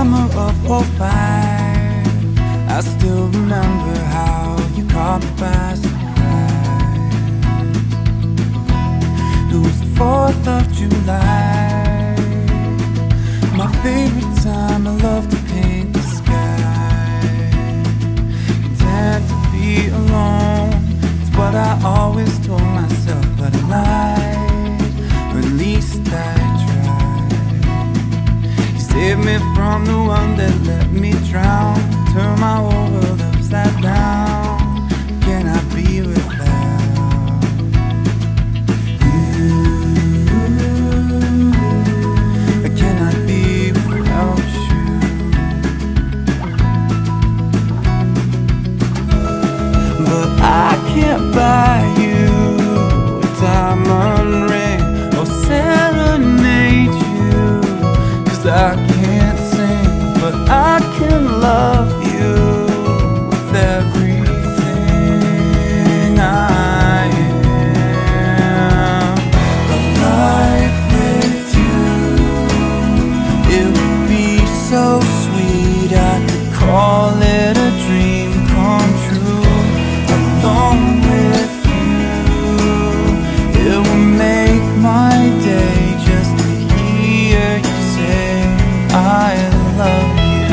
summer of '05, I still remember how you caught me by surprise. It was the 4th of July, my favorite time. I love to paint the sky. Content to be alone, it's what I always told myself, but I lied, or at least I tried. You saved me from the one that let me drown, turn my whole world upside down. Can I be without you? I cannot be without you. But I can't buy you a diamond ring or serenade you, 'cause I can't sing, but I can love you with everything I am. A life with you, it would be so sweet. I could call it a dream come true. Alone with you, it will make my day just to hear you say I love you.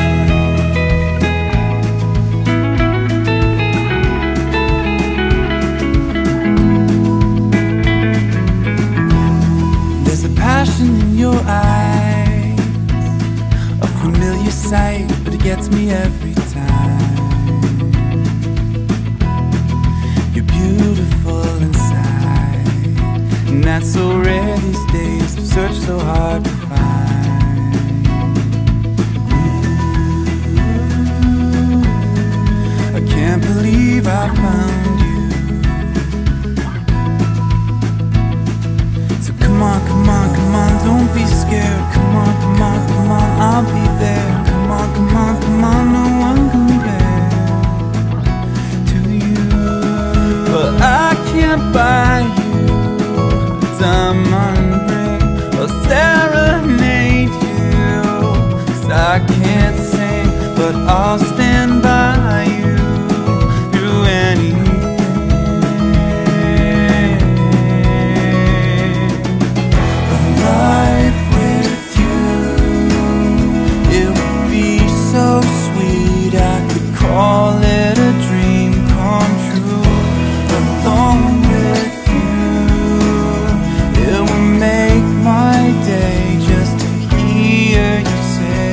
There's a passion in your eyes, a familiar sight, but it gets me every time. You're beautiful inside, and that's so rare these days. I've searched so hard to find. I can't believe I found you. So come on, come on, come on, don't be scared. Come on, come on, come on, I'll be there. Come on, come on, come on, no one compares to you. But I can't buy you a diamond ring or serenade you, 'cause I can't sing, but I'll stand by you through anything. A life with you, it would be so sweet. I could call it a dream come true. Alone with you, it will make my day just to hear you say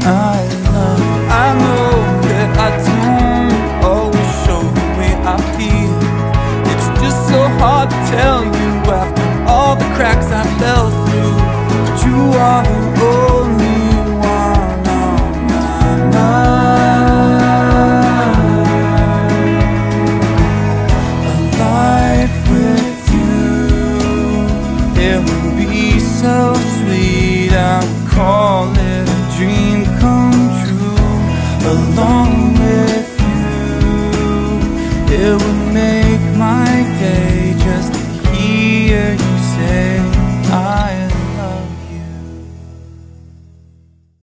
I love you. I know that I don't always show the way I feel. It's just so hard to tell you after all the cracks I fell through. But you are the only one on my mind. A life with you, it would be so sweet. I would call it a dream come true. Along